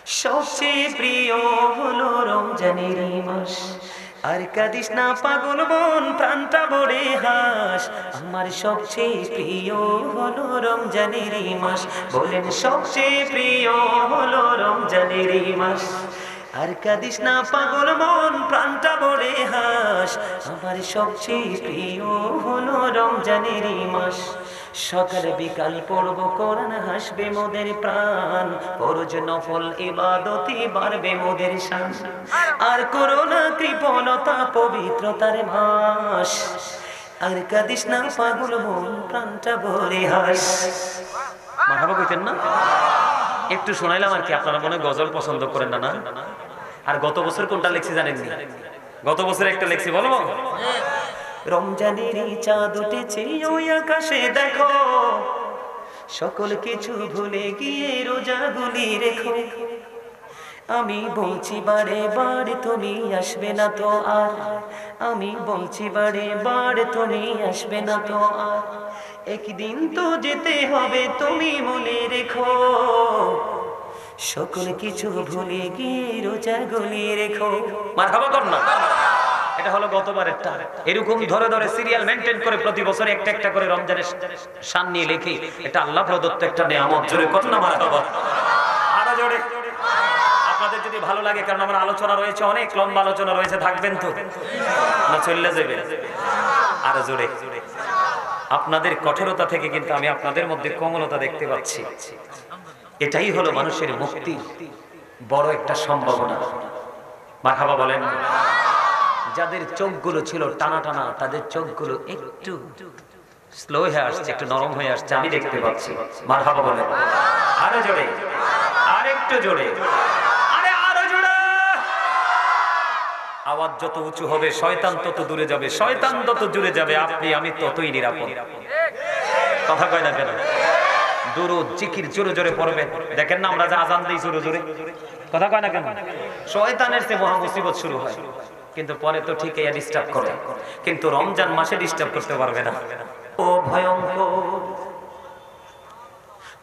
সবচেয়ে প্রিয় হলো রমজানের মাস, আর কাঁদিস না পাগল মন, প্রাণটা ভরে হাস। আমার সবচেয়ে প্রিয় হলো রমজানের মাস, বলেন সবচেয়ে প্রিয় হলো রমজানের মাস। আর কাঁদিস না পাগল মন, প্রাণটা ভরে হাস। আমার সবচেয়ে প্রিয় হলো রমজানের মাস। সকাল বিকাল পড়ব কোরআন, হাসবে মোদের প্রাণ। ফরজ নফল ইবাদতে বাড়বে মোদের শান। আর করোনা কৃপণতা পবিত্রতার মাস। আর কাঁদিস না পাগল মন, প্রাণটা ভরে হাস। মারহাবা কইতেন না? একটু শোনাইলাম আর কি। আপনারা মনে গজল পছন্দ করেন না? না। আর গত বছর কোনটা লেখছি জানেননি? গত বছর একটা লেখছি, বলবো? রমজানের চাঁদ উঠেছে ওই আকাশে দেখো, সকল কিছু ভুলে গিয়ে রোজাগুলি রেখো। আমি বলছি বারে বার তুমি আসবে না তো আর, আমি বলছি বারে বার তুমি আসবে না তো আর। একদিন তো যেতে হবে তুমি মনে রেখো, সকল কিছু ভুলে গিয়ে রোজাগুলি রেখো। মারহাবা কর না। এটা হলো গতবারেরটা। এরকম ধরে ধরে সিরিয়াল মেইনটেইন করে প্রতি বছর একটা একটা করে রমজানের শান নিয়ে লেখি। এটা আল্লাহ প্রদত্ত একটা নিয়ামত। জোরে কর না মারহাবা। আরো জোরে। আপনাদের যদি ভালো লাগে, কারণ আমার আলোচনা রয়েছে, অনেক লম্বা আলোচনা রয়েছে, থাকবেন তো না চলে যাবে? আরো জোরে। আপনাদের কঠোরতা থেকে কিন্তু আমি আপনাদের মধ্যে কোমলতা দেখতে পাচ্ছি। এটাই হলো মানুষের মুক্তির বড় একটা সম্ভাবনা। মারহাবা বলেন। যাদের চোখগুলো ছিল টানা টানা, তাদের চোখগুলো একটু স্লো হয়ে আসছে, একটু নরম হয়ে আসছে, আমি দেখতে পাচ্ছি। মারহাবা বলেন। আরো জোরে, আরেকটু জোরে, আরে আরো জোরে। আওয়াজ যত উঁচু হবে শয়তান তত দূরে যাবে, শয়তান তত দূরে যাবে, আপনি আমি ততই নিরাপদ। কথা কয় না কেন? দুরূদ জিকির জোরে জোরে পড়বেন। দেখেন না আমরা যে আজান দিই জোরে জোরে, কথা কয় না কেন? শয়তানের চেয়ে মহা মুসিবত শুরু হয়, কিন্তু পরে তো ঠিক এই ডিস্টার্ব করে, কিন্তু রমজান মাসে ডিস্টার্ব করতে পারবে না। ও ভয়ঙ্কর।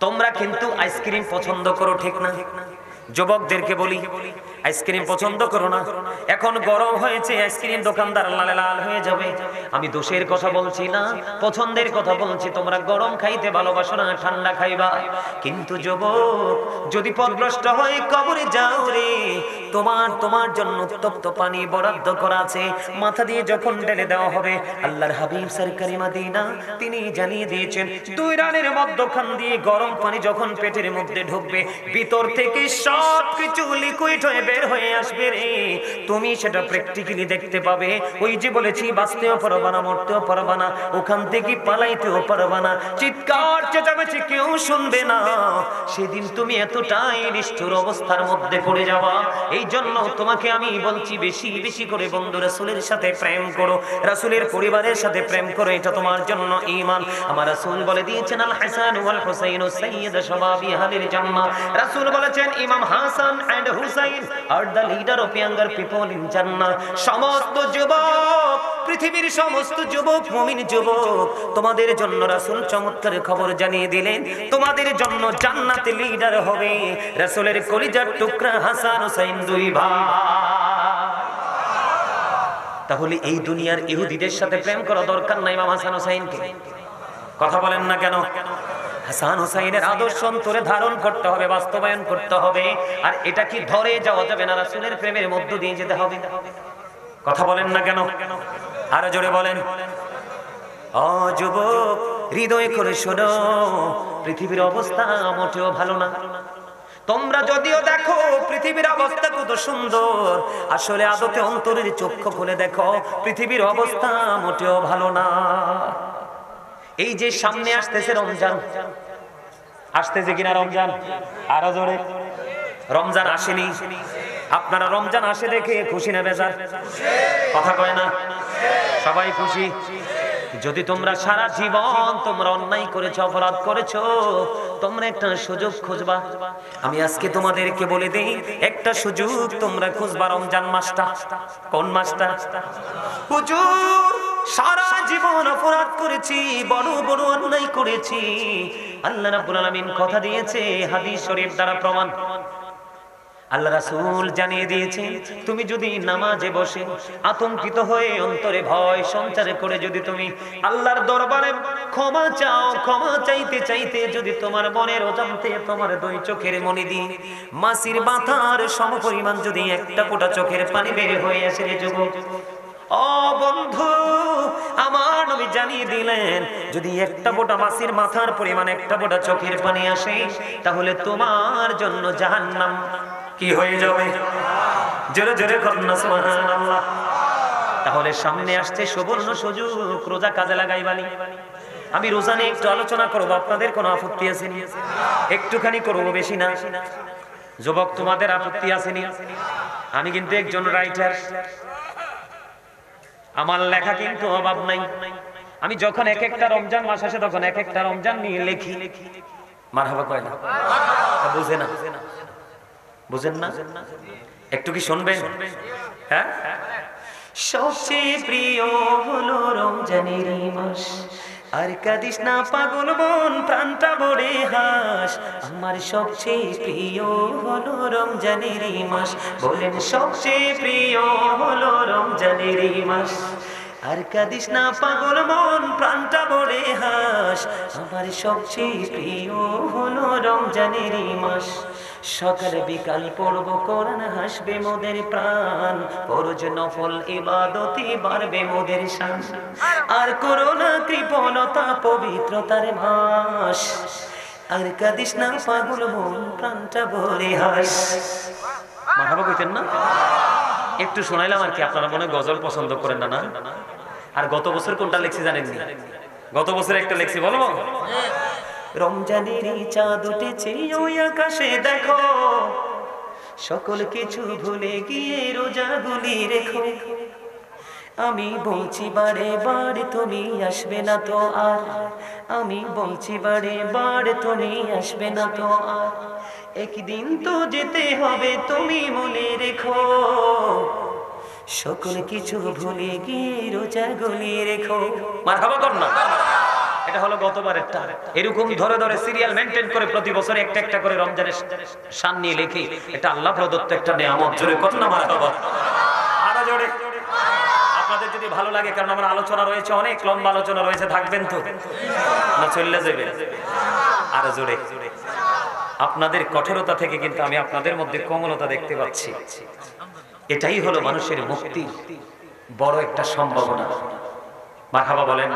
তোমরা কিন্তু আইসক্রিম পছন্দ করো, ঠিক না? যুবকদেরকে বলি, আইসক্রিম পছন্দ করো না। এখন গরম হয়েছে, আইসক্রিম দোকানদার লালে লাল হয়ে যাবে। আমি দোষের কথা বলছি না, পছন্দের কথা বলছি। তোমরা গরম খাইতে ভালোবাসো না, ঠান্ডা খাইবা। কিন্তু যুবক, যদি পথভ্রষ্ট হয়ে কবরে যাও রে, তোমার জন্য উত্তপ্ত পানি বরাদ্দ করা আছে। মাথা দিয়ে যখন ঢেলে দেওয়া হবে, আল্লাহর হাবিব সরকারি মদিনা তিনি জানিয়ে দিয়েছেন, 2 রানের মধ্যখান দিয়ে গরম পানি যখন পেটের মধ্যে ঢুকবে, ভিতর থেকে সবকিছু লিকুইড হয়ে বের হয়ে আসবে রে। তুমি সেটা প্র্যাকটিক্যালি দেখতে পাবে। ওই যে বলেছি, বাঁচতেও পারবা না, মরতেও পারবা না, ওখান থেকে পালাইতেও পারবা না, চিৎকার চেঁচামেচি কেউ শুনবে না। সেদিন তুমি এতটাই নিষ্ঠুর অবস্থার মধ্যে পড়ে যাওয়া। এই জন্য তোমাকে আমি বলছি, বেশি বেশি করে বন্ধু রাসূলের সাথে প্রেম করো, রাসূলের পরিবারের সাথে প্রেম করো, এটা তোমার জন্য ঈমান। আমার রাসূল বলে দিয়েছেন, আল হাসান ওয়াল হুসাইন সাইয়্যিদ শাবাবি আহলিল জান্নাহ। রাসূল বলেছেন, ইমাম হাসান এন্ড হুসাইন আর the leader of younger people in জান্নাহ। সমস্ত যুবক, পৃথিবীর সমস্ত যুবক, মুমিন যুবক, তোমাদের জন্য রাসূল চমৎকার খবর জানিয়ে দিলেন, তোমাদের জন্য জান্নাতে লিডার হবে রাসূলের কলিজার টুকরা হাসান হুসাইন, 2 ভাই। তাহলে এই দুনিয়ার ইহুদিদের সাথে প্রেম করা দরকার নাই ইমাম হাসান হুসাইনকে। কথা বলেন না কেন? হাসান হুসাইনের আদর্শ অন্তরে ধারণ করতে হবে, বাস্তবায়ন করতে হবে। আর এটা কি ধরে যাওয়া যাবে না, রাসূলের প্রেমের মধ্য দিয়ে যেতে হবে। কথা বলেন না কেন? আরো জোরে বলেন। ও যুবক, হৃদয় করে শোনো, পৃথিবীর অবস্থা মোটেও ভালো না। তোমরা যদিও দেখো পৃথিবীর অবস্থা কত সুন্দর, আসলে আদতে অন্তরের চক্ষু খুলে দেখো, পৃথিবীর অবস্থা মোটেও ভালো না। এই যে সামনে আসতেছে রমজান, আসতেছে কিনা রমজান? আরো জোরে। রমজান আসেনি, আপনারা রমজান আসে দেখে খুশি না বেজার? কথা কয় না? সবাই খুশি। যদি তোমরা সারা জীবন তোমরা অন্যায় করেছো, অপরাধ করেছো, তোমরা একটা সুযোগ খুঁজবা। আমি আজকে তোমাদেরকে বলে দেই, একটা সুযোগ তোমরা খুঁজবা রমজান মাসটা। কোন মাসটা? হুজুর, সারা জীবন অপরাধ করেছি, বড় বড় অন্যায় করেছি। আল্লাহ রাব্বুল আলামিন কথা দিয়েছে, হাদিস শরীফ দ্বারা প্রমাণ। আল্লাহ রাসূল জানিয়ে দিয়েছেন, তুমি যদি নামাজে বসে আতঙ্কিত হয়ে অন্তরে ভয় সঞ্চার করে যদি তুমি আল্লাহর দরবারে ক্ষমা চাও, ক্ষমা চাইতে চাইতে যদি তোমার মনের অজান্তে তোমার দুই চোখের মনি দিয়ে মাছির মাথার সমপরিমাণ যদি একটা ফোঁটা চোখের পানি বের হয়ে আসে রে যুবক, ও বন্ধু, আমার নবী জানিয়ে দিলেন, যদি একটা ফোঁটা মাছির মাথার পরিমাণ একটা ফোঁটা চোখের পানি আসে, তাহলে তোমার জন্য জাহান্নাম কি হয়ে যাবে? জোরে জোরে কন্যা সুবহানাল্লাহ। তাহলে সামনে আসছে সুবর্ণ সুযোগ, রোজা কাজে লাগাইবানি। আমি রোজা নিয়ে একটু আলোচনা করব, আপনাদের কোনো আপত্তি আছে নি? একটুখানি করব, বেশি না। যুবক, তোমাদের আপত্তি আছে নি? আমি কিন্তু একজন রাইটার, আমার লেখা কিন্তু অভাব নাই। আমি যখন এক একটা রমজান মাস আসে তখন এক একটা রমজান নিয়ে লিখি। মারহাবা কয় না? বুঝে না? বুঝেন না? একটু কি শুনবেন? হ্যাঁ, সবচেয়ে প্রিয় হলো রমজানের মাস, আর কাঁদিস না পাগল মন, প্রাণটা ভরে হাস। আমার সবচেয়ে প্রিয় হলো রমজানের মাস, বলেন সবচেয়ে প্রিয় হলো রমজানের মাস, আর কাঁদিস না পাগল মন, প্রাণটা ভরে হাস। আমার সবচেয়ে প্রিয় হলো রমজানের মাস, সকাল বিকাল পড়ব কোরআন, হাসবে মোদের প্রাণ, ফরজ নফল ইবাদতে বাড়বে মোদের শান, আর করোনা কৃপণতা পবিত্রতার মাস, আর কাঁদিস না পাগল মন, প্রাণটা ভরে হাস। মারহাবা কইতেন না? একটু শোনাইলাম আর কি, আপনারা মনে গজল পছন্দ করেন না? না। আর গত বছর কোনটা লিখছি জানেন? গত বছর একটা লিখছি, বলবো? রমজানের চাঁদ উঠেছে ওই আকাশে দেখো, সকল কিছু ভুলে গিয়ে রোজাগুলি রেখো। আমি বলছি বারে বারে তুমি আসবে না তো আর, আমি বলছি বারে বারে তুমি আসবে না তো আর, একদিন তো যেতে হবে তুমি মনে রেখো, সকল কিছু ভুলে গিয়ে রোজাগুলি রেখো। মারহাবা কর না? এটা হলো গতবারেরটা। এরকম ধরে ধরে সিরিয়াল মেইনটেইন করে প্রতি বছর একটা একটা করে রমজানের শান নিয়ে লিখি। এটা আল্লাহ প্রদত্ত একটা নিয়ামত। জোরে কর না মারহাবা। আরো জোরে। আপনাদের যদি ভালো লাগে, কারণ আমার আলোচনা রয়েছে, অনেক লম্বা আলোচনা রয়েছে, থাকবেন তো না চলে যাবে? আরো জোরে। আপনাদের কঠোরতা থেকে কিন্তু আমি আপনাদের মধ্যে কোমলতা দেখতে পাচ্ছি। এটাই হলো মানুষের মুক্তির বড় একটা সম্ভাবনা। মারহাবা বলেন।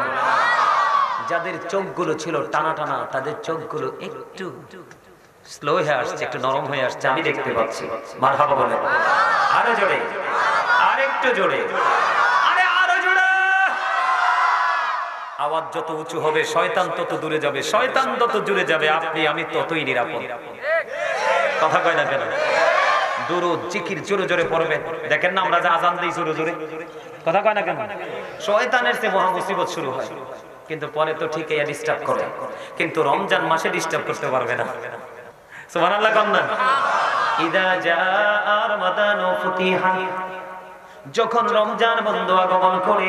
যাদের চোখগুলো ছিল টানা টানা, তাদের চোখগুলো একটু স্লো হয়ে আসছে, একটু নরম হয়ে আসছে, আমি দেখতে পাচ্ছি। মারহাবা বলেন। আরো জোরে, আরেকটু জোরে, আরে আরো জোরে। আওয়াজ যত উঁচু হবে শয়তান তত দূরে যাবে, শয়তান তত দূরে যাবে, আপনি আমি ততই নিরাপদ। কথা কয় না কেন? দুরূদ জিকির জোরে জোরে পড়বেন। দেখেন না আমরা যে আজান দেই জোরে জোরে, কথা কয় না কেন? শয়তানের চেয়ে মহা মুসিবত শুরু হয়, কিন্তু পরে তো ঠিক এই ডিস্টার্ব করে, কিন্তু রমজান মাসে ডিস্টার্ব করতে পারবে না। সুবহানাল্লাহ কন না? ইদা জাআ রমাদান ফুতিহা, যখন রমজান বন্ধ আগমন করে,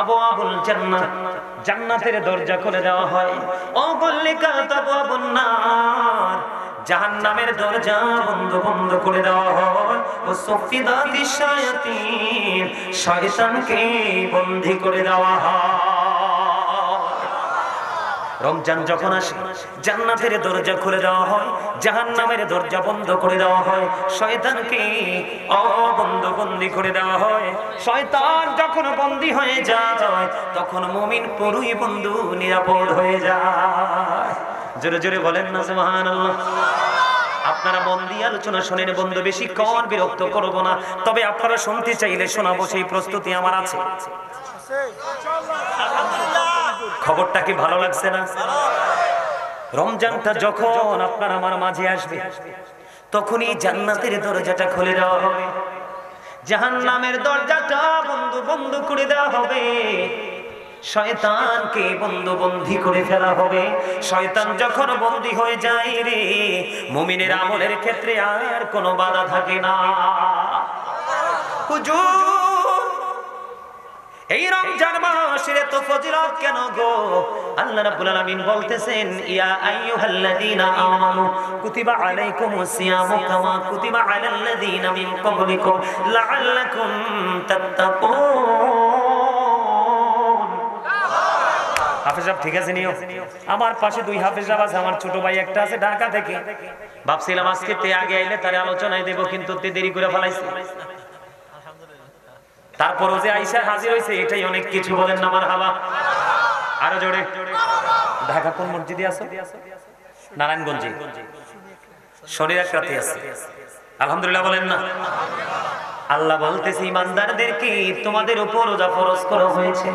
আবওয়াবুল জান্নাত, জান্নাতের দরজা খুলে দেওয়া হয়। ও গল্লিকাত আবওয়াবুন নার, জাহান্নামের দরজা বন্ধ বন্ধ করে দেওয়া হয়। ও সুফিদাতিশ শায়াতিন, শয়তানকে বন্দী করে দেওয়া হয়। রমজান যখন আসে, জান্নাতের দরজা খুলে দেওয়া হয়, জাহান্নামের দরজা বন্ধ করে দেওয়া হয়, শয়তানকে অবন্ধ বন্দী করে দেওয়া হয়। শয়তান যখন বন্দী হয়ে যায়, তখন মুমিন পুরোই বন্ধু নিরাপদ হয়ে যায়। জোরে জোরে বলেন না সুবহানাল্লাহ। আপনারা মন দিয়ে আলোচনা শোনেন বন্ধু, বেশি কন বিরক্ত করব না, তবে আপনারা শুনতে চাইলে শোনাবো, সেই প্রস্তুতি আমার আছে। খবরটা কি ভালো লাগছে না? রমজানটা যখন আপনার আমার মাঝে আসবে, তখনই জান্নাতের দরজাটা খুলে দেওয়া হবে, জাহান্নামের দরজাটা বন্ধ বন্ধ করে দেওয়া হবে, শয়তানকে বন্দী করে ফেলা হবে। শয়তান যখন বন্দী হয়ে যায় রে, মুমিনের আমলের ক্ষেত্রে আর কোনো বাধা থাকে না। হুজুর, এই রমজান মাসের এত ফজিলত কেন গো? আল্লাহ রাব্বুল আলামিন বলতেছেন, ইয়া আইয়ুহাল্লাযীনা আমানু কুতিবা আলাইকুমুস সিয়ামু কামা কুতিবা আলাল্লাযীনা মিন ক্বাবলিকুম লাআল্লাকুম তাত্তাকুন। হাফেজ সাহেব ঠিক আছে নিও। আমার পাশে দুই হাফেজ সাহেব আছে, আমার ছোট ভাই একটা আছে ঢাকা থেকে। ভাবছিলাম আজকে তে আগে আইলে তারে আলোচনায় দেব, কিন্তু তে দেরি করে ফেলাইছে। তারপরও যে আইসা হাজির হয়েছে এটাই অনেক কিছু, বলেন না মারহাবা। আরো জোরে। ঢাকা কোন মসজিদে আছো? নারায়ণগঞ্জে শনির এক রাতে আছে। আলহামদুলিল্লাহ বলেন না। আল্লাহ বলতেছে, ইমানদারদেরকে তোমাদের উপর রোজা ফরজ করা হয়েছে।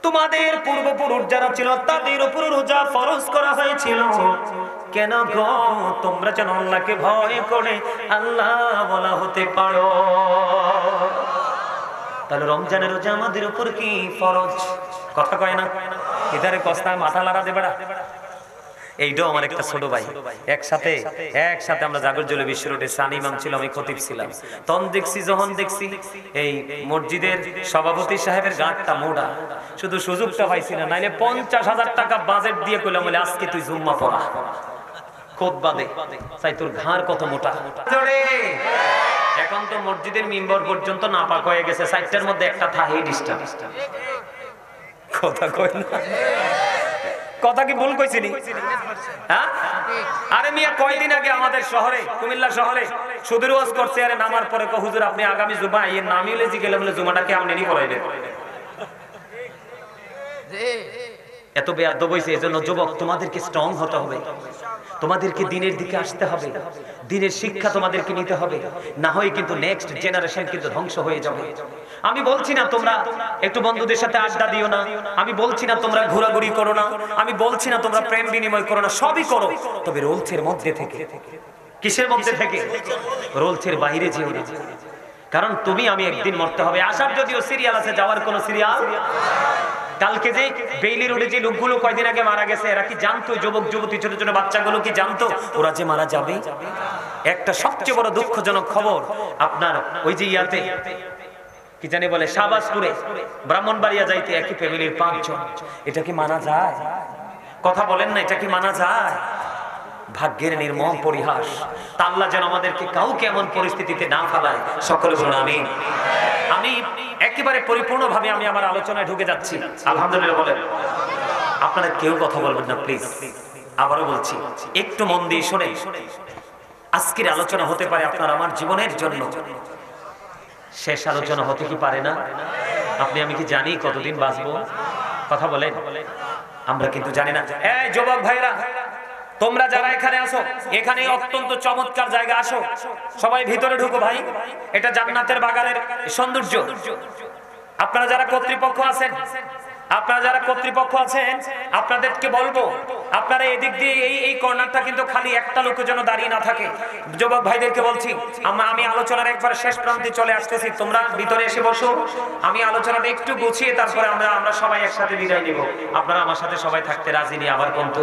তোমাদের পূর্বপুরুষ যারা ছিল তাদের উপর রোজা ফরজ করা হয়েছিল। কেন গো? তোমরা যেন আল্লাহকে ভয় করে আল্লাহ বলা হতে পারো। তাহলে রমজানের রোজা আমাদের উপর কি ফরজ? কথা কয় না, এটারে কস্তা মাথা লাড়া দেবেড়া। এইটাও আমার একটা ছোট ভাই, একসাথে আমরা জাগরজলে বিশ্ব রোডে সানি ইমাম ছিল, আমি খতিব ছিলাম। তখন যখন দেখছি এই মসজিদের সভাপতি সাহেবের গাঁটটা মোটা, শুধু সুযোগটা পাইছি না, নাইলে 50,000 টাকা বাজেট দিয়ে কইলাম বলে আজকে তুই জুম্মা পড়া খুতবা দে, তাই তোর ঘাড় কত মোটা। এখন তো মসজিদের মিম্বর পর্যন্ত নাপাক হয়ে গেছে, 4টার মধ্যে একটা থাহি ডিস্টার্ব। কথা কই না, কথা কি ভুল কইছি নি? হ্যাঁ, আরে মিয়া কয়দিন আগে আমাদের শহরে, কুমিল্লা শহরে সুদের ওয়াজ করছে। আরে নামার পরে কো হুজুর আপনি আগামী জুমা এর নামিলে জি গেলে বলে জুমাটা কি আপনি নি পড়াইবেন? এত বেয়াদব হইছে। এজন্য যুবক তোমাদেরকে স্ট্রং হতে হবে, তোমাদেরকে দিনের দিকে আসতে হবে, দিনের শিক্ষা তোমাদেরকে নিতে হবে, না হয় কিন্তু নেক্সট জেনারেশন কিন্তু ধ্বংস হয়ে যাবে। আমি বলছি না তোমরা একটু বন্ধুদের সাথে আড্ডা দিও না, আমি বলছি না তোমরা ঘোরাঘুরি করো না, আমি বলছি না তোমরা প্রেম বিনিময় করো না, সবই করো, তবে রোলসের মধ্যে থেকে। কিসের মধ্যে থেকে? রোলসের বাইরে যেও না, কারণ তুমি আমি একদিন মরতে হবে। আসার যদিও সিরিয়াল আছে, যাওয়ার কোনো সিরিয়াল। কালকে যে বেইলি রোডে যে লোকগুলো কয়দিন আগে মারা গেছে, এরা কি জানতো? যুবক যুবতী ছোট ছোট বাচ্চাগুলো কি জানতো ওরা যে মারা যাবে? একটা সবচেয়ে বড় দুঃখজনক খবর, আপনার ওই যে ইয়াতে কি জানি বলে শাহবাজপুরে ব্রাহ্মণবাড়িয়া যাইতে একই ফ্যামিলির 5 জন। এটা কি মানা যায়? কথা বলেন না, এটা কি মানা যায়? ভাগ্যের নির্মম পরিহাস। তা আল্লাহ যেন আমাদেরকে কাউকে এমন পরিস্থিতিতে না ফেলায়। সকলে বলুন আমিন। আমি একেবারে পরিপূর্ণভাবে আমি আমার আলোচনায় ঢুকে যাচ্ছি। আলহামদুলিল্লাহ বলেন। আপনারা কেউ কথা বলবেন না প্লিজ। আবারও বলছি, একটু মন দিয়ে শুনে। আজকের আলোচনা হতে পারে আপনার আমার জীবনের জন্য শেষ আলোচনা, হতে কি পারে না? আপনি আমি কি জানি কতদিন বাঁচবো? কথা বলেন। আমরা কিন্তু জানি না। এই যুবক ভাইরা, তোমরা যারা এখানে আসো, এখানে অত্যন্ত চমৎকার জায়গা, আসো সবাই ভিতরে ঢুকো ভাই। এটা জান্নাতের বাগানের সৌন্দর্য। আপনারা যারা কর্তৃপক্ষ আছেন, আপনাদেরকে বলবো, আপনারা এদিক দিয়ে এই কর্নারটা কিন্তু খালি একটা লোক যেন দাঁড়িয়ে না থাকে। যুবক ভাইদেরকে বলছি, আমি আলোচনার একবার শেষ প্রান্তে চলে আসতেছি, তোমরা ভিতরে এসে বসো। আমি আলোচনাটা একটু গুছিয়ে তারপরে আমরা সবাই একসাথে বিদায় নিব। আপনারা আমার সাথে সবাই থাকতে রাজি নি? আবার কিন্তু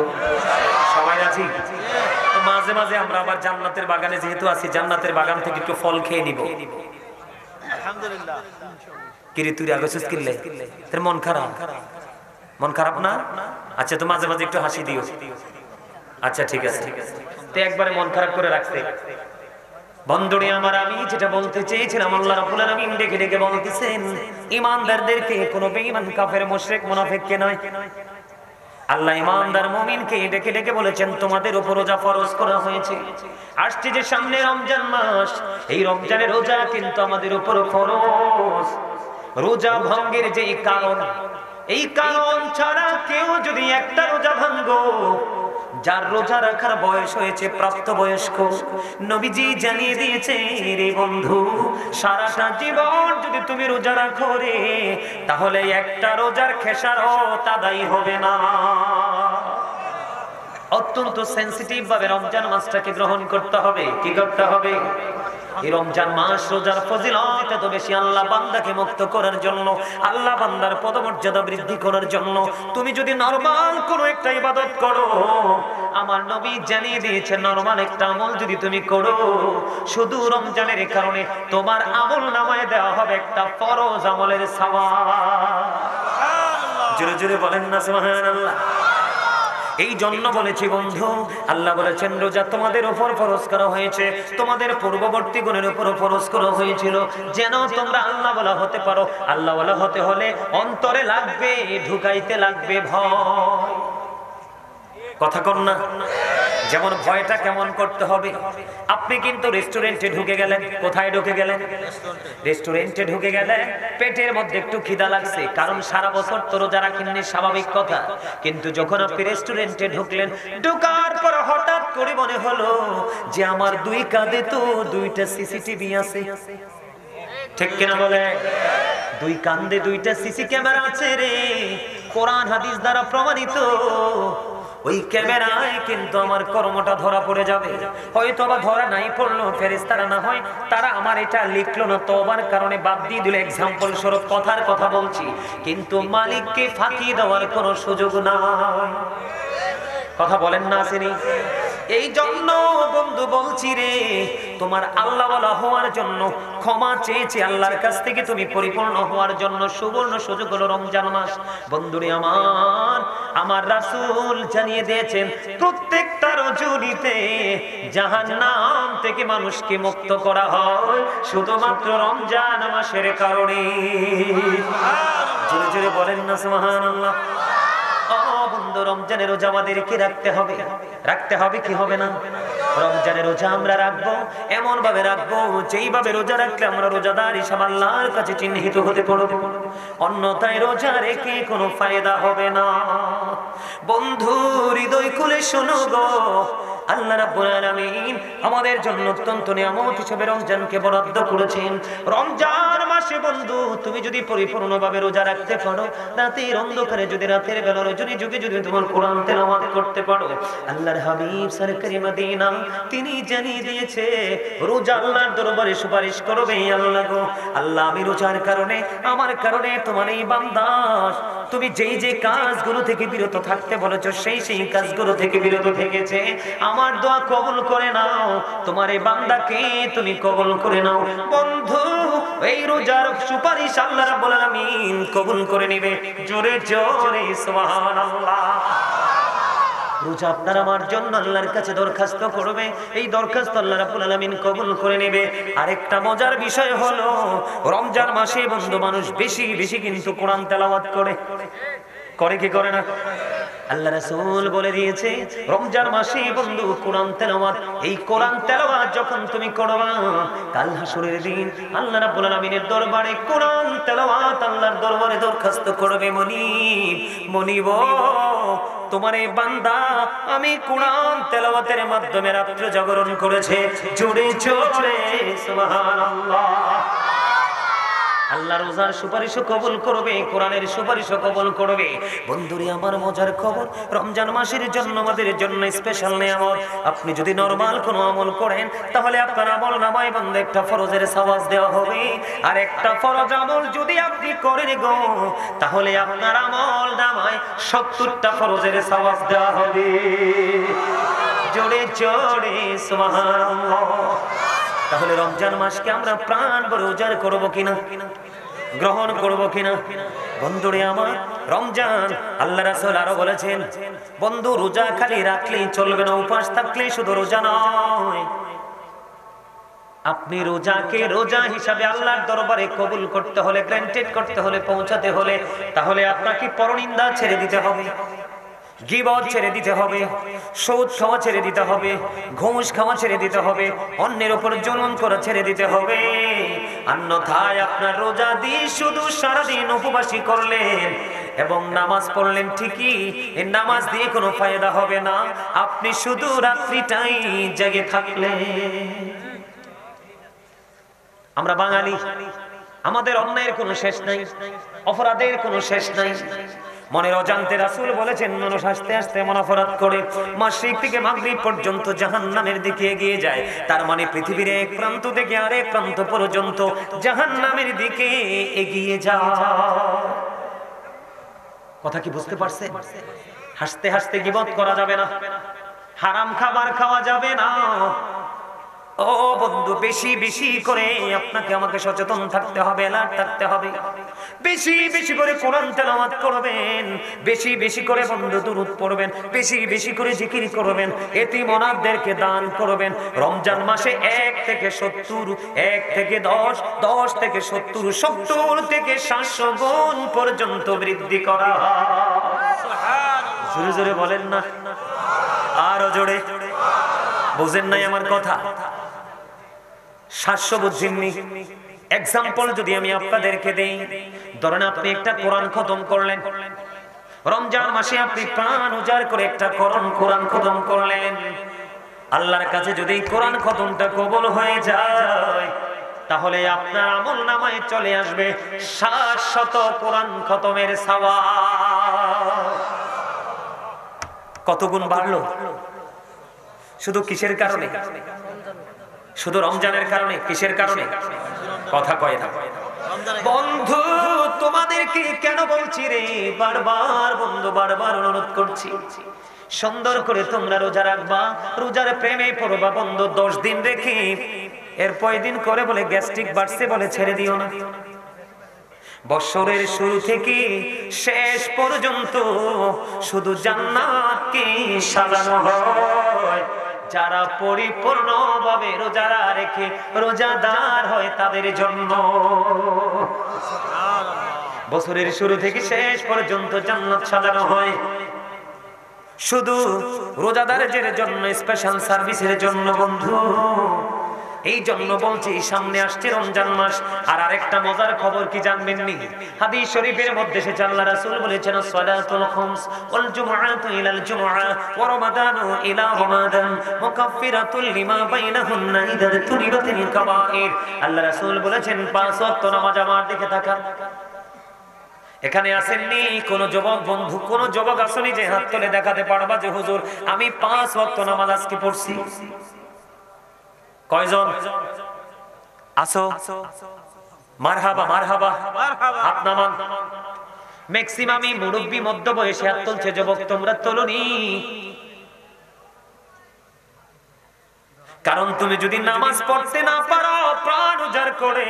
সবাই রাজি? তো মাঝে মাঝে আমরা আবার জান্নাতের বাগানে যেহেতু আছি, জান্নাতের বাগান থেকে একটু ফল খেয়ে নিব। আলহামদুলিল্লাহ। কিরে তুই আগেছিস কিনলে তোর মন খারাপ না? আচ্ছা, তো মাঝে মাঝে একটু হাসি দিও। আচ্ছা ঠিক আছে। তো একবারে মন খারাপ করে রাখতে বন্ধুরে আমার, আমি যেটা বলতে চেয়েছিলাম, আল্লাহ রাব্বুল আলামিন ডেকে ডেকে বলতেছেন ইমানদারদেরকে, কোনো বেঈমান কাফের মুশরিক মুনাফিককে নয়। আল্লাহ ইমানদার মুমিনকে ডেকে ডেকে বলেছেন তোমাদের উপর রোজা ফরজ করা হয়েছে। আসছে যে সামনে রমজান মাস, এই রমজানের রোজা কিন্তু আমাদের উপর ফরজ। রোজা ভঙ্গের যে কারণ, এই কারণ ছাড়া কেউ যদি একটা রোজা ভাঙ্গো, যার রোজা রাখার বয়স হয়েছে প্রাপ্তবয়স্ক, নবীজি জানিয়ে দিয়েছে রে বন্ধু, সারাটা জীবন যদি তুমি রোজা রাখো রে, তাহলে একটা রোজার খেসারত আদায় হবে না। অত্যন্ত সেনসিটিভ ভাবে রমজান মাসটাকে গ্রহণ করতে হবে। কি করতে হবে? এই রমজান মাস রোজার ফজিলত এত বেশি, আল্লাহ বান্দাকে মুক্ত করার জন্য, আল্লাহ বান্দার পদমর্যাদা বৃদ্ধি করার জন্য। তুমি যদি নরমাল কোনো একটা ইবাদত করো, আমার নবী জানিয়ে দিয়েছেন নরমাল একটা আমল যদি তুমি করো, শুধু রমজানের কারণে তোমার আমল নামায় দেওয়া হবে একটা ফরজ আমলের সওয়াব। জোরে জোরে বলেন না সুবহানাল্লাহ। এই জন্য বলেছি বন্ধু, আল্লাহ বলেছেন রোজা তোমাদের উপর ফরজ করা হয়েছে, তোমাদের পূর্ববর্তী গণের উপর ফরজ করা হয়েছিল, যেন তোমরা আল্লাহ ওয়ালা হতে পারো। আল্লাহ ওয়ালা হতে হলে অন্তরে লাগবে, ঢুকাইতে লাগবে ভয়। কথা কর না? যেমন ভয়টা কেমন করতে হবে, আপনি কিন্তু রেস্টুরেন্টে ঢুকে গেলেন, কোথায় ঢুকে গেলেন? রেস্টুরেন্টে ঢুকে গেলেন, পেটের মধ্যে একটু খিদা লাগছে, কারণ সারা বছর তো রোজা রাখেননি, স্বাভাবিক কথা। কিন্তু যখন আপনি রেস্টুরেন্টে ঢুকলেন, ঢুকার পর হঠাৎ করে মনে হলো যে আমার দুই কাঁধে তো দুইটা সিসিটিভি আছে, ঠিক কিনা বলে? দুই কাঁধে দুইটা সিসি ক্যামেরা আছে রে, কোরআন হাদিস দ্বারা প্রমাণিত। ওই ক্যামেরায় কিন্তু আমার কর্মটা ধরা পড়ে যাবে, হয়তো বা ধরা নাই পড়লো, ফেরেশতারা না হয় তারা আমার এটা লিখলো না, তওবার কারণে বাদ দিয়ে দিল, এক্সাম্পল স্বরূপ কথার কথা বলছি, কিন্তু মালিককে ফাঁকি দেওয়ার কোনো সুযোগ নাই। কথা বলেন না আসেনি? এই জন্য বন্ধু বলছি রে, তোমার আল্লাহ ওয়ালা হওয়ার জন্য, ক্ষমা চেয়েছে আল্লাহর কাছ থেকে তুমি পরিপূর্ণ হওয়ার জন্য সুবর্ণ সুযোগ হলো রমজান মাস। বন্ধুরে আমার রাসূল জানিয়ে দিয়েছেন প্রত্যেকটা রজনীতে জাহান্নাম থেকে মানুষকে মুক্ত করা হয় শুধুমাত্র রমজান মাসের কারণে। জোরে জোরে বলেন না সুবহানাল্লাহ। বন্ধু, রমজানের রোজা আমাদেরকে রাখতে হবে, রাখতে হবে কি হবে না? রমজানের রোজা আমরা রাখবো, এমন ভাবে রাখবো যেইভাবে রোজা রাখলে আমরা রোজাদার হিসাবে আল্লাহর কাছে চিহ্নিত হতে পারবো, অন্যথায় রোজা রেখে কোনো ফায়দা হবে না। বন্ধু হৃদয় খুলে শোনো গো, আল্লাহ রাব্বুল আলামিন আমাদের জন্য অত্যন্ত নিয়ামত হিসেবে রমজানকে বরাদ্দ করেছেন। রমজান মাসে বন্ধু তুমি যদি পরিপূর্ণভাবে রোজা রাখতে পারো, রাতের অন্ধকারে যদি রাতের বেলা রজনী যুগে যদি তোমার কোরআন তেলাওয়াত করতে পারো, আল্লাহর হাবিব সরকারি মদিনা তিনি জানিয়ে দিয়েছে রোজা আল্লাহর দরবারে সুপারিশ করবে, আল্লাহ গো আল্লাহ আমি রোজার কারণে, আমার কারণে তোমার এই বান্দা তুমি যেই যে কাজগুলো থেকে বিরত থাকতে বলেছো সেই সেই কাজগুলো থেকে বিরত থেকেছে, আমার দোয়া কবুল করে নাও, তোমার এই বান্দাকে তুমি কবুল করে নাও। বন্ধু এই রোজার সুপারিশ আল্লাহ রাব্বুল আলামিন কবুল করে নেবে। জোরে জোরে সুবহানাল্লাহ। রোজা আপনার আমার জন্য আল্লাহর কাছে দরখাস্ত করবে, এই দরখাস্ত আল্লাহ রাব্বুল আলামিন কবুল করে নেবে। আরেকটা মজার বিষয় হলো রমজান মাসে বন্ধু মানুষ বেশি বেশি কিন্তু কোরআন তেলাওয়াত করে, করে কি করে না? আল্লাহ রাসূল বলে দিয়েছে রমজান মাসে বন্ধু কোরআন তেলাওয়াত, এই কোরআন তেলাওয়াত যখন তুমি করবা কাল হাসরের দিন আল্লাহ রাব্বুল আলামিনের দরবারে কোরআন তেলাওয়াত আল্লাহর দরবারে দরখাস্ত করবে, মনিব মনিব তোমার এই বান্দা আমি কোরআন তেলাওয়াতের মাধ্যমে রাত্রি জাগরণ করেছে। জোরে জোরে সুবহানাল্লাহ। আল্লাহ রোজার সুপারিশও কবুল করবে, কোরআনের সুপারিশও কবুল করবে। বন্ধুরে আমার মজার খবর, রমজান মাসের জন্য আমাদের জন্য স্পেশাল নিয়ামত। আপনি যদি নরমাল কোনো আমল করেন তাহলে আপনার আমল নামায় বন্ধু একটা ফরজের সওয়াব দেওয়া হবে, আর একটা ফরজ আমল যদি আপনি করেন গো তাহলে আপনার আমল নামায় 70টা ফরজের সওয়াব দেওয়া হবে। জোরে জোরে সুবহানাল্লাহ। তাহলে রমজান মাসকে আমরা প্রাণ ভরে উজাড় করবো কিনা, গ্রহণ করবো কিনা? বন্ধুরে আমার রমজান আল্লাহ রাসূল আরো বলেছেন বন্ধু রোজা খালি রাখলেই চলবে না, উপাস থাকলেই শুধু রোজা নয়, আপনি রোজাকে রোজা হিসাবে আল্লাহর দরবারে কবুল করতে হলে, গ্র্যান্টেড করতে হলে, পৌঁছাতে হলে, তাহলে আপনাকে পরনিন্দা ছেড়ে দিতে হবে, গীবত ছেড়ে দিতে হবে, সুদ খাওয়া ছেড়ে দিতে হবে, ঘুষ খাওয়া ছেড়ে দিতে হবে, অন্যের উপর জুলুম করা ছেড়ে দিতে হবে। অন্যথায় আপনার রোজা দিয়ে শুধু সারাদিন উপবাসী করলেন এবং নামাজ পড়লেন ঠিকই, এই নামাজ দিয়ে কোনো ফায়দা হবে না, আপনি শুধু রাত্রিটাই জেগে থাকলেন। আমরা বাঙালি, আমাদের অন্যায়ের কোনো শেষ নাই, অপরাধের কোনো শেষ নাই। মনের অজান্তে রাসূল বলেছেন মানুষ আস্তে আস্তে এমন অপরাধ করে মাশরিক থেকে মাগরিব পর্যন্ত জাহান্নামের দিকে এগিয়ে যায়। তার মানে পৃথিবীর এক প্রান্ত থেকে আরেক প্রান্ত পর্যন্ত জাহান্নামের দিকে এগিয়ে যায়। কথা কি বুঝতে পারছেন? হাসতে হাসতে গীবত করা যাবে না, হারাম খাবার খাওয়া যাবে না। ও বন্ধু, বেশি বেশি করে আপনাকে আমাকে সচেতন থাকতে হবে, অ্যালার্ট থাকতে হবে। বেশি বেশি করে কোরআন তেলাওয়াত করবেন, বেশি বেশি করে বন্ধু দুরূদ পড়বেন, বেশি বেশি করে জিকির করবেন, এতিম অনাথদেরকে দান করবেন। রমজান মাসে 1 থেকে 70, 1 থেকে 10, 10 থেকে 70, 70 থেকে 700 গুণ পর্যন্ত বৃদ্ধি করা। জোরে জোরে বলেন না, আরো জোরে। বুঝেন নাই আমার কথা? 700 বুঝেননি? এক্সাম্পল যদি আমি আপনাদেরকে দেই, ধরেন আপনি একটা কোরআন খতম করলেন রমজান মাসে, আপনি প্রাণ উজাড় করে একটা কোরআন খতম করলেন। আল্লাহর কাছে যদি কোরআন খতমটা কবুল হয়ে যায়, তাহলে আপনার আমলনামায় চলে আসবে 700 কোরআন খতমের সওয়াব। কত গুণ বাড়লো? শুধু কিসের কারণে? শুধু রমজানের কারণে? কিসের কারণে? কথা কয় না বন্ধু। তোমাদেরকে কেন বলছি রে, বারবার বন্ধু, বারবার অনুরোধ করছি, সুন্দর করে তোমরা রোজা রাখবা, রোজার প্রেমে পড়বা বন্ধু। 10 দিন রেখে এরপর দিন করে বলে গ্যাস্ট্রিক বাড়ছে বলে ছেড়ে দিও না। বছরের শুরু থেকে শেষ পর্যন্ত শুধু জান্নাতকে সাজানো হয়। যারা পরিপূর্ণভাবে রোজা রেখে রোজাদার হয় তাদের জন্য বছরের শুরু থেকে শেষ পর্যন্ত জান্নাত সাজানো হয়। শুধু রোজাদারদের জন্য, স্পেশাল সার্ভিসের জন্য বন্ধু। এই জন্য বলছি, সামনে আসছে রমজান মাস। আর আরেকটা মজার খবর কি জানবেন নি? হাদিস শরীফের মধ্যে এসেছে, আল্লাহ রাসূল বলেছেন, সালাতুল খামস ওয়াল জুমআতু ইলাল জুমআ ওয়া রমাদানু ইলা রমাদান মুকাফফিরাতুল লিমা বাইনাহুন্না ইযা তুরিবাতিল কাবাইর। আল্লাহ রাসূল বলেছেন 5 ওয়াক্ত নামাজ। আমার দিকে তাকান। এখানে আসেননি কোন যুবক বন্ধু, কোন যুবক আসেনি যে হাত তুলে দেখাতে পারবা যে হুজুর আমি 5 ওয়াক্ত নামাজ আজকে পড়ছি? কয়জন আসো? মারহাবা, মারহাবা, হাত নামান। ম্যাক্সিমামই মুরব্বি, মধ্য বয়সে হাত তুলছে। যুবক তোমরা তোলনি, কারণ তুমি যদি নামাজ পড়তে না পারো প্রাণ উজাড় করে,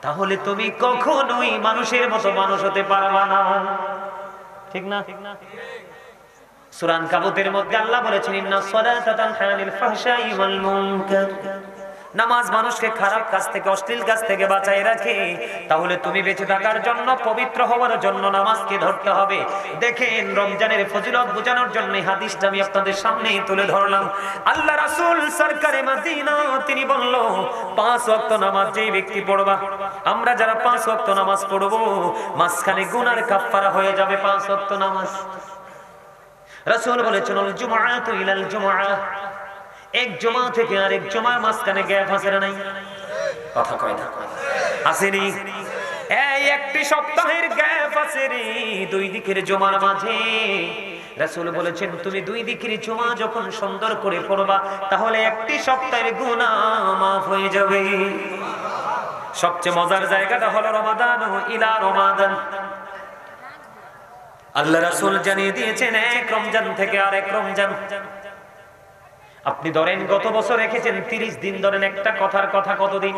তাহলে তুমি কখনোই মানুষের মতো মানুষ হতে পারবা না। ঠিক না? সূরা আনকাবুতের মধ্যে আল্লাহ বলেছেন, ইন্নাস সালাতা তানহা আনিল ফাহশাই ওয়াল মুনকার। নামাজ মানুষকে খারাপ কাজ থেকে, অশ্লীল কাজ থেকে বাঁচায় রাখে। তাহলে তুমি বেঁচে থাকার জন্য, পবিত্র হওয়ার জন্য নামাজকে ধরতে হবে। দেখেন, রমজানের ফজিলত বোঝানোর জন্য হাদিসটা আমি আপনাদের সামনে তুলে ধরলাম। আল্লাহ রাসূল সরকারে মদিনা তিনি বলল, 5 ওয়াক্ত নামাজ যে ব্যক্তি পড়বা, আমরা যারা 5 ওয়াক্ত নামাজ পড়ব, মাঝখানে গুনার কাফফারা হয়ে যাবে 5 ওয়াক্ত নামাজ। রাসূল বলেছেন, আল জুমআতু ইলাল জুমআ, এক জুমা থেকে আরেক জুমার মাঝখানে গ্যাপ আছে না নাই? কথা কয় না, আসেনি? এই একটি সপ্তাহের গ্যাপ আছে রে 2 দিকের জুমার মাঝে। রাসূল বলেছেন, তুমি 2 দিকের জুমা যখন সুন্দর করে পড়বা, তাহলে একটি সপ্তাহের গুনাহ মাফ হয়ে যাবে। সবচেয়ে মজার জায়গাটা হলো রমাদান ইলা রমাদান। আল্লাহ রাসূল জানিয়ে দিয়েছেন, এক রমজান থেকে আরেক রমজান। আপনি ধরেন গত বছর রেখেছেন 30 দিন, ধরেন একটা কথার কথা কতদিন?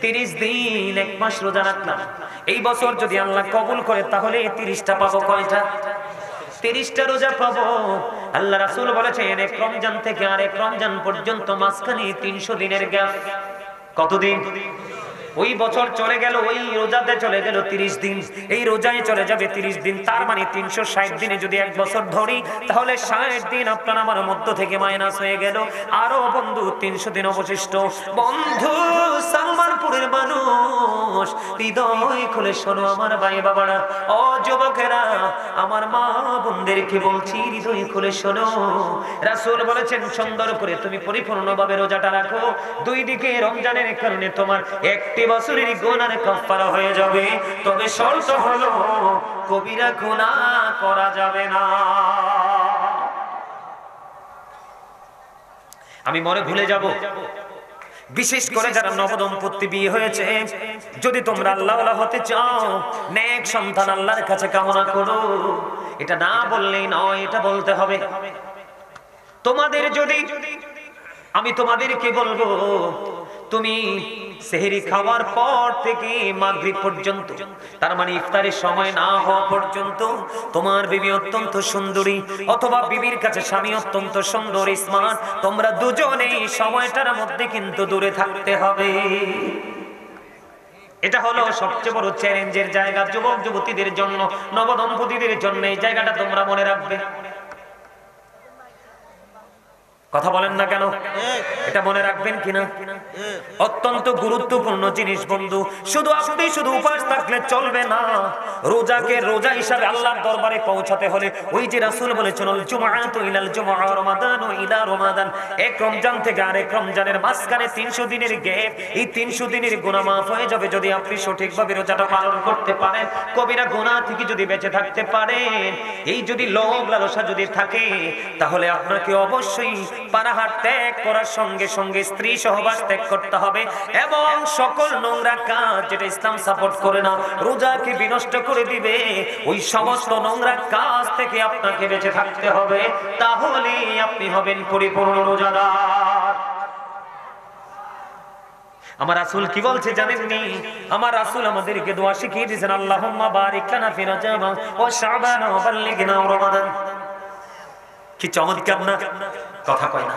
30 দিন, 1 মাস রোজা রাখলাম। এই বছর যদি আল্লাহ কবুল করে, তাহলে 30টা পাবো। কয়টা? 30টা রোজা পাবো। আল্লাহ রাসূল বলেছেন, এক রমজান থেকে আরেক রমজান পর্যন্ত মাঝখানে 300 দিনের গ্যাপ। কতদিন? ওই বছর চলে গেল, ওই রোজাতে চলে গেল 30 দিন, এই রোজায় চলে যাবে 30 দিন। তার মানে 360 দিনে যদি 1 বছর ধরি, তাহলে 60 দিন আপনার আমার মধ্য থেকে মাইনাস হয়ে গেল। আরো বন্ধু 300 দিন অবশিষ্ট। বন্ধু, সালমানপুরের মানুষ, হৃদয় খুলে শোনো আমার ভাই বাবারা, ও যুবকেরা, আমার মা বোনদেরকে বলছি, হৃদয় খুলে শোনো। রাসূল বলেছেন, সুন্দর করে তুমি পরিপূর্ণভাবে রোজাটা রাখো। 2 দিকে রমজানের কারণে তোমার একটি বছরের গুনার কাফারা হয়ে যাবে, তবে শর্ত হলো কবিরা গুনাহ করা যাবে না। আমি মনে ভুলে যাব, বিশেষ করে যারা নবদম্পতি বিয়ে হয়েছে, যদি তোমরা আল্লাহওয়ালা হতে চাও, নেক সন্তান আল্লাহর কাছে কামনা করো। এটা না বললেই নয়, এটা বলতে হবে। তোমাদের যদি আমি তোমাদেরকে বলবো, তুমি সেহরি খাওয়ার পর থেকে মাগরিব পর্যন্ত, তার মানে ইফতারের সময় না হওয়া পর্যন্ত তোমার বিবি অত্যন্ত সুন্দরী, অথবা বিবির কাছে স্বামী অত্যন্ত সুন্দর স্মার্ট, তোমরা দুজনেই সময়টার মধ্যে কিন্তু দূরে থাকতে হবে। এটা হলো সবচেয়ে বড় চ্যালেঞ্জের জায়গা যুবক যুবতীদের জন্য, নবদম্পতিদের জন্য। এই জায়গাটা তোমরা মনে রাখবে। কথা বলেন না কেন? এটা মনে রাখবেন কিনা? অত্যন্ত গুরুত্বপূর্ণ জিনিস বন্ধু। শুধু আপনি শুধু উপাস থাকলে চলবে না। রোজাকে রোজা হিসাবে আল্লাহর দরবারে পৌঁছাতে হলে ওই যে রাসূল বলেছেন, আল জুমআতু ইলাল জুমআ রমাদানু ইলা রমাদান, এক রমজান থেকে আরেক রমজানের মাঝখানে 300 দিনের গ্যাপ, এই 300 দিনের গুনাহ মাফ হয়ে যাবে যদি আপনি সঠিকভাবে রোজাটা পালন করতে পারেন, কবিরা গুনাহ থেকে যদি বেঁচে থাকতে পারেন। এই যদি লোভ লালসা যদি থাকে, তাহলে আপনাকে অবশ্যই পানাহার ত্যাগ করার সঙ্গে সঙ্গে স্ত্রী সহবাস ত্যাগ করতে হবে, এবং সকল নোংরা কাজ যেটা ইসলাম সাপোর্ট করে না, রোজাকে বিনষ্ট করে দিবে, ওই সমস্ত নোংরা কাজ থেকে আপনাকে বেঁচে থাকতে হবে। তাহলে আপনি হবেন পরিপূর্ণ রোজাদার। আমার রাসূল কি বলছে জানেননি? আমার রাসূল আমাদেরকে দোয়া শিখিয়ে দিয়েছেন, আল্লাহুম্মা বারিক লানা ফি রজব ওয়া শাবান ওয়া বাল্লিগনা রমাদান। কি চমৎকার না? কথা কয় না?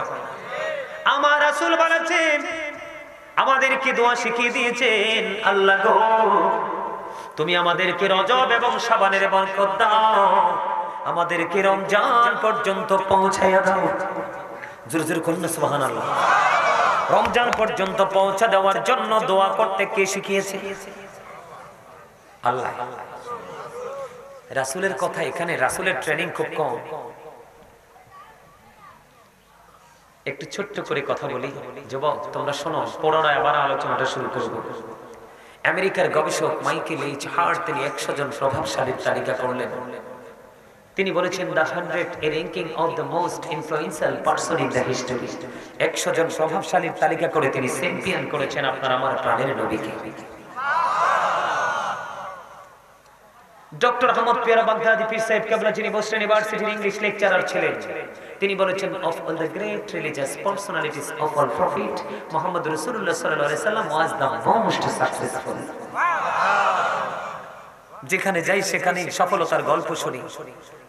আমার রাসূল বলেছেন, আমাদেরকে দোয়া শিখিয়ে দিয়েছেন, আল্লাহ গো তুমি আমাদেরকে রজব এবং শাবানের বরকত দাও, আমাদেরকে রমজান পর্যন্ত পৌঁছায়া দাও। জোরে জোরে বলুন না সুবহানাল্লাহ। রমজান পর্যন্ত পৌঁছা দেওয়ার জন্য দোয়া করতে কে শিখিয়েছে? আল্লাহ। রাসূলের কথা এখানে, রাসূলের ট্রেনিং খুব কম। একটু ছোট্ট করে কথা বলি, যুবক তোমরা শোনো, পুনরায় আবার আলোচনাটা শুরু করব। আমেরিকার গবেষক মাইকেল এইচ হার্ট তিনি 100 জন প্রভাবশালীর তালিকা করলেন। তিনি বলেছেন, the 100 A ranking of the most influential person in the history. 100 জন প্রভাবশালীর তালিকা করে তিনি চ্যাম্পিয়ন করেছেন আপনার আমার প্রাণের নবীকে। ডক্টর আহমদ পিয়ারা বাগদাদি পীর সাহেব কেবলা, যিনি বোস্টন ইউনিভার্সিটির ইংলিশ লেকচারার ছিলেন, তিনি বলেছেন, of all the great religious personalities of all prophet, Muhammad রাসূলুল্লাহ সাল্লাল্লাহু আলাইহি সাল্লাম ওয়াজ দ্য মোস্ট সাকসেসফুল। যেখানে যাই সেখানে সফলতার গল্প শুনি,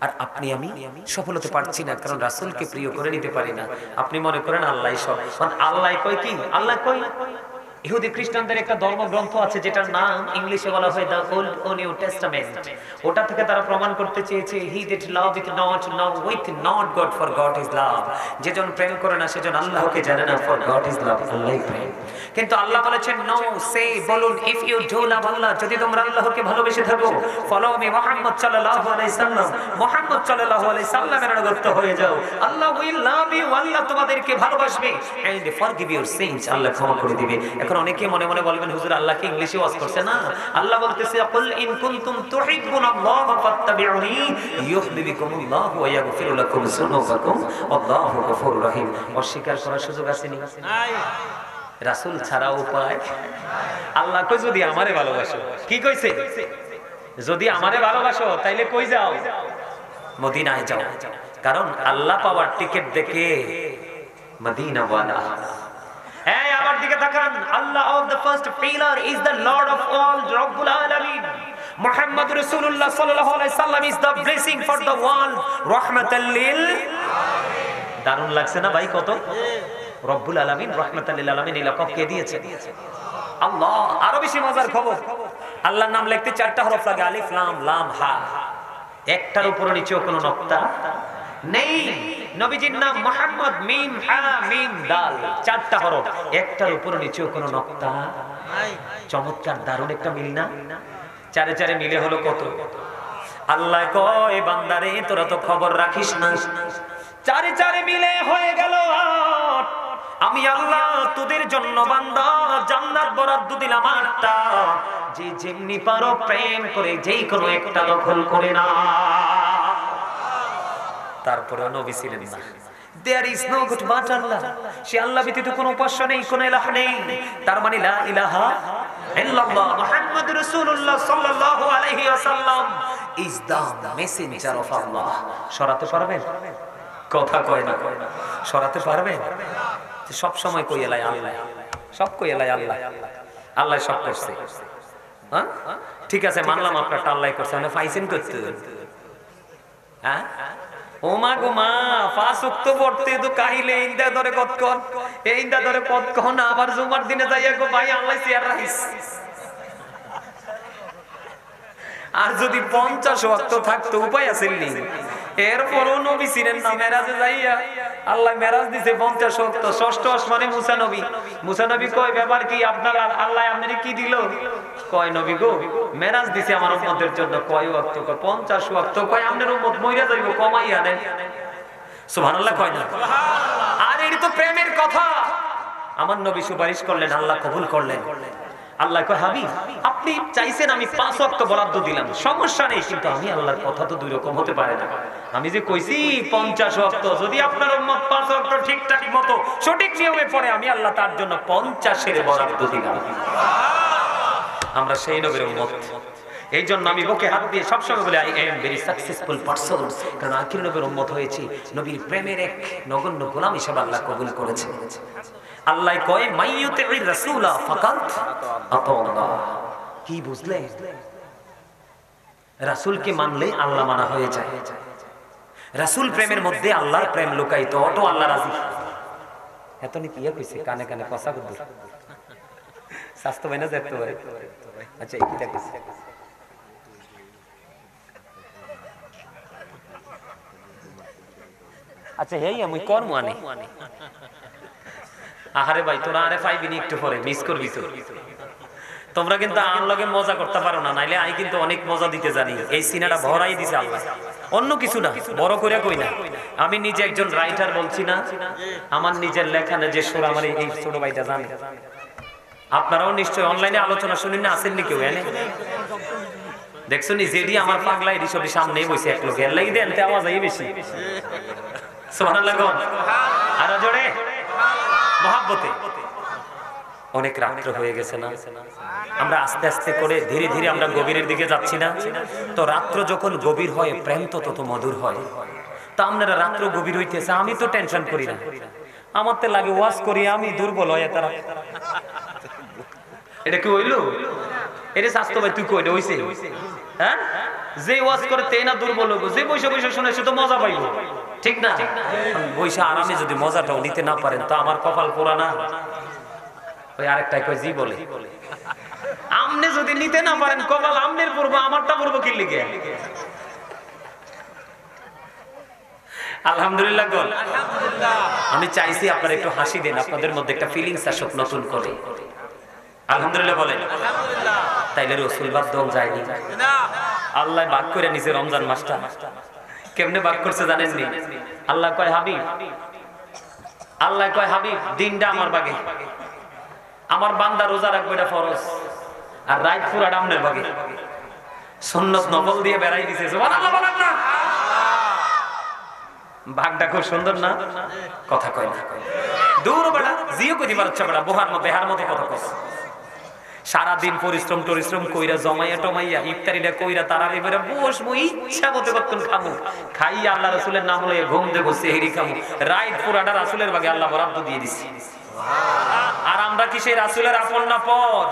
আর আপনি আমি সফলতা পাচ্ছি না, কারণ রাসূলকে প্রিয় করে নিতে পারি না। আপনি মনে করেন আল্লাহই সব, মানে আল্লাহ কয় কি? আল্লাহ কয়, ইহুদি খ্রিস্টানদের একটা ধর্মগ্রন্থ আছে যেটার নাম ইংলিশে বলা হয় দ্য ওল্ড ও নিউ টেস্টামেন্ট। ওটা থেকে তারা প্রমাণ করতে চেয়েছে, he that loveth not love with not God, for God is love। যেজন প্রেম করে না সেজন আল্লাহকে জানে না, for God is love, আল্লাহই প্রেম। কিন্তু আল্লাহ বলেছেন, নো সে, বলুন, ইফ ইউ ডু লাভ আল্লাহ, যদি তোমরা আল্লাহকে ভালোবেসে থাকো, ফলো মি মুহাম্মদ সাল্লাল্লাহু আলাইহি সাল্লাম, মুহাম্মদ সাল্লাল্লাহু আলাইহি সাল্লামের অনুগত হয়ে যাও, আল্লাহ উইল লাভ ইউ, আল্লাহ তোমাদেরকে ভালোবাসবে, এন্ড ফরগিভ ইউর সিনস, আল্লাহ ক্ষমা করে দিবে। এখন অনেকে মনে মনে বলবেন, হুজুর আল্লাহকে ইংলিশে ওয়াজ করছে না? আল্লাহ বলতেছে, কুল ইন কুনতুম তুহিব্বুনাল্লাহ ফাত্তাবিউনি ইউহিব্বুকুমুল্লাহু ওয়া ইয়াগফির লাকুম যুনুবাকুম আল্লাহু গফুরুর রহিম। অস্বীকার করার সুযোগ আছে নি? নাই। রাসূল ছাড়া উপায়? আল্লাহ কই, যদি আমারে ভালোবাসো। কি কইছে? যদি আমারে ভালোবাসো তাইলে কই যাও? মদিনায় যাও। কারণ আল্লাহ পাওয়ার টিকিট দেখে মদিনা ওয়ালা। এই আমার দিকে তাকান, Allah of the first pillar is the lord of all, রব্বুল আলামিন। মুহাম্মদ রাসূলুল্লাহ সাল্লাল্লাহু আলাইহি সাল্লাম is the blessing for the world, রাহমাতাল লিল আলামিন। দারুণ লাগছে না ভাই? কত রব্বুল আলামিন, রাহমাতাল লিল আলামিন এই লকব কে দিয়েছে? আল্লাহ। আরো বেশি মজার খবর, আল্লাহর নাম লিখতে 4টা হরফ লাগে, আলিফ লাম লাম হা। একটার উপর নিচেও কোনো নকতা নেই। নবীজির নাম মুহাম্মদ, মিম হা মিম দাল, 4টা হরফ, একটার উপর নিচেও কোনো নকতা নাই। চমৎকার, দারুণ একটা মিল না? চারে চারে মিলে হলো কত? আল্লাহ কয়, বান্দারে তোরা তো খবর রাখিস না, চারে চারে মিলে হয়ে গেল 8। আমি আল্লাহ তোদের জন্য বান্দা জান্নাত বরাদ্দ দিলাম আটটা, যে যেমনি পারো প্রেম করে যেই কোনো একটা দখল করে না। তারপরে নবী ছিলেন না। There is no God but Allah. সে আল্লাহ ব্যতীত কোনো উপাস্য নেই, কোনো ইলাহ নেই। তার মানে লা ইলাহা ইল্লাল্লাহ মুহাম্মাদুর রাসূলুল্লাহ সাল্লাল্লাহু আলাইহি ওয়াসাল্লাম is the messenger of Allah. সরাতে পারবেন? কথা কয় না, সরাতে পারবেন? সব সময় কই এলাই আল্লাহ, সব কই এলাই আল্লাহ, আল্লাহ সব করছে। হ্যাঁ ঠিক আছে, মানলাম আপনারটা আল্লাহ করছে, মানে ফাইসেন করতে। হ্যাঁ ও মা গো মা, পাঁচ ওয়াক্ত পড়তে তো কাহিলে ইন্দা ধরে কতক্ষণ, এই ইন্দা ধরে কতক্ষণ, আবার জুমার দিনে যাইয়া গো ভাই আল্লাহ চেয়ার রাখিস। আর যদি 50 ওয়াক্ত থাকতো উপায় আছিল নি? এরপরও নবী ছিলেন না, মেরাজে যাইয়া আল্লাহ মেরাজ দিছে 50 ওয়াক্ত। ষষ্ঠ আসমানে মুসা নবী, মুসা নবী কয় ব্যাপার কি আপনার, আল্লাহ আপনারে কি দিল? কয় নবী গো মেরাজ দিছে আমার উম্মতের জন্য। কয় ওয়াক্ত? কয় 50 ওয়াক্ত। কয় আপনার উম্মত মইরা যাইব, কমাইয়া দেন। সুবহানাল্লাহ কয় না? আর এটি তো প্রেমের কথা। আমার নবী সুপারিশ করলেন, আল্লাহ কবুল করলেন। আল্লাহ কয় হাবিব আপনি চাইছেন আমি 5 ওয়াক্ত বরাদ্দ দিলাম, সমস্যা নেই, কিন্তু আমি আল্লাহর কথা তো দুই রকম হতে পারে না। আমি যে কইছি 50 ওয়াক্ত, যদি আপনার উম্মত 5 ওয়াক্ত ঠিকঠাক মতো সঠিক নিয়মে পড়ে, আমি আল্লাহ তার জন্য 50 এর বরাদ্দ দিলাম। আমরা সেই নবীর উম্মত। এই জন্য আমি বুকে হাত দিয়ে সবসময় বলি I am very successful person, কারণ আখির নবীর উম্মত হয়েছি, নবীর প্রেমের এক নগণ্য গোলাম হিসেবে আল্লাহ কবুল করেছে। আল্লাহ কয় মাইয়ুতির রাসূলা ফাকাত আতাল্লাহ। কি বুঝলে? রাসূলকে মানলে আল্লাহ মানা হয়ে যায়। রাসূল প্রেমের মধ্যে আল্লাহর প্রেম লুকায়িত, অটো আল্লাহ রাজি। এত নি কি কইছে কানে কানে কথা কইছে, স্বাস্থ্য বাইনা যেতে হয়। আচ্ছা এইটা কইছে, আচ্ছা হেই আমি কর্ম আনি। আহারে ভাই তোরা আরে পাইবি একটু পরে, মিস করবি তো। তোমরা কিন্তু আমার লগে মজা করতে পারো না, নাইলে আমি কিন্তু অনেক মজা দিতে জানি। এই সিনাটা ভরাই দিছে আল্লাহ, অন্য কিছু না, বড় করে কই না। আমি নিজে একজন রাইটার, বলছি না আমার নিজের লেখা না যে সুর আমার এই ছোট ভাইটা জানে। আপনারাও নিশ্চয় অনলাইনে আলোচনা শুনেন না, আসেননি কেউ? এনে দেখছো নি যেডি আমার পাগলা এডি সবই সামনেই বসে এক লোক, এর লাগি দেন তে আওয়াজ আই বেশি। সুবহানাল্লাহ। আর জোরে মহাব্বতে। অনেক রাত্র হয়ে গেছে না, আমরা আস্তে আস্তে করে ধীরে ধীরে আমরা গভীরের দিকে যাচ্ছি না? তো রাত্র যখন গভীর হয় প্রেম তো তত মধুর হয়। তা আপনারা রাত্র গভীর হইতেছে, আমি তো টেনশন করি না, আমার তো লাগে ওয়াজ করি আমি দুর্বল হয় তারা। এটা কি হইলো? এটা স্বাস্থ্য ভাই তুই কই হইছে? হ্যাঁ যে ওয়াজ করে তে না দুর্বল হইব, যে বৈশা বৈশা শুনে সে তো মজা পাইব, ঠিক না? বৈশা আরামে যদি মজাটাও নিতে না পারেন তো আমার কপাল পোড়া না। ওই আরেকটাই কয় জি বলে, আমনে যদি নিতে না পারেন কপাল আমনের পড়বো, আমারটা পড়বো কি লিগে? আলহামদুলিল্লাহ বল। আমি চাইছি আপনারা একটু হাসি দেন, আপনাদের মধ্যে একটা ফিলিংস আসুক নতুন করে। আলহামদুলিল্লাহ বলেন। তাইলে রাসূল বাদ দম যায়নি, আল্লাহ ভাগ করে নিছে রমজান মাসটা। কেমনে ভাগ করছে জানেন নি? আল্লাহ কয় হাবিব, আল্লাহ কয় হাবিব দিনটা আমার ভাগে, আমার বান্দা রোজা রাখবে এটা ফরজ, আর রাত পুরাটা আপনার ভাগে। সুন্নাত নফল দিয়ে বেড়াই দিছে। সুবহানাল্লাহ বলেন না? ভাগটা খুব সুন্দর না? কথা কয় না, দূর বেড়া জিও কই দিবার ইচ্ছা বেড়া, বহার মতো বেহার মতো কথা কয়। সারাদিন পরিশ্রম টরিশ্রম কইরা জমাইয়া টমাইয়া ইফতারিটা কইরা তারাবি করে বসবো, ইচ্ছা মতো কতক্ষণ খাবো, খাইয়া আল্লাহ রাসূলের নাম লইয়া ঘুম দেবো, সেহরি খাবো, রাত পুরাটা রাসূলের ভাগে আল্লাহ বরাদ্দ দিয়ে দিছি। আর আমরা কি সেই রাসূলের আপন না পর?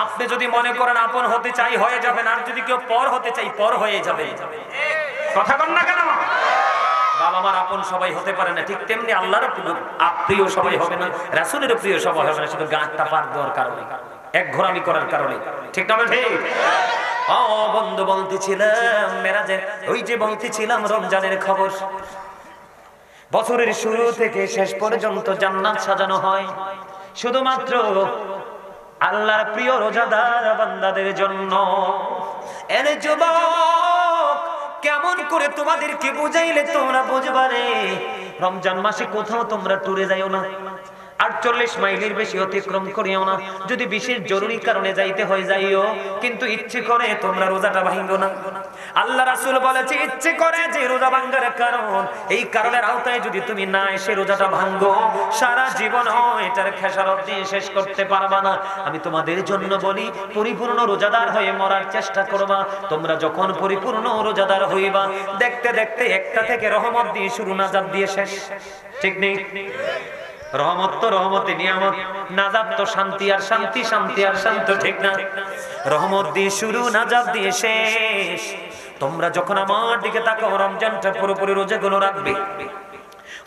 আপনি যদি মনে করেন আপন হতে চাই হয়ে যাবেন, আর যদি কেউ পর হতে চাই পর হয়ে যাবে। কথা কন না কেন? বাবা মার আপন সবাই হতে পারে না, ঠিক তেমনি আল্লাহর প্রিয় সবাই হবে না, রাসূলের প্রিয় সবাই হবে না, শুধু গাঁটটা পার দেওয়ার কারণে, এক ঘোরামি করার কারণে। ঠিক না? ঠিক। ও বন্ধু বলতেছিলাম মেরাজে, ওই যে বলতেছিলাম রমজানের খবর। বছরের শুরু থেকে শেষ পর্যন্ত জান্নাত সাজানো হয় শুধুমাত্র আল্লাহর প্রিয় রোজাদার বান্দাদের জন্য। এনে যুবক কেমন করে তোমাদেরকে বুঝাইলে তোমরা বুঝবারে? রমজান মাসে কোথাও তোমরা ট্যুরে যাইও না, 48 মাইলের বেশি অতিক্রম করিও না। যদি বিশেষ জরুরি কারণে যাইতে হয় যাইও, কিন্তু ইচ্ছে করে তোমরা রোজাটা ভাঙো না। আল্লাহ রাসূল বলেছে ইচ্ছে করে যে রোজা ভাঙার কারণ, এই কারণের আওতায় যদি তুমি না এসে রোজাটা ভাঙো, সারা জীবন এটার খেসারত দিয়ে শেষ করতে পারবা না। আমি তোমাদের জন্য বলি, পরিপূর্ণ রোজাদার হয়ে মরার চেষ্টা করবা। তোমরা যখন পরিপূর্ণ রোজাদার হইবা, দেখতে দেখতে একটা থেকে রহমত দিয়ে শুরু, নাজাত দিয়ে শেষ। ঠিক নেই? রহমত তো রহমতে নিয়ামত, নাজাত তো শান্তি আর শান্তি, শান্তি আর শান্ত, ঠিক না? রহমত দিয়ে শুরু, নাজাত দিয়ে শেষ। তোমরা যখন আমার দিকে তাকাও, রমজানটা পুরোপুরি রোজাগুলো রাখবে।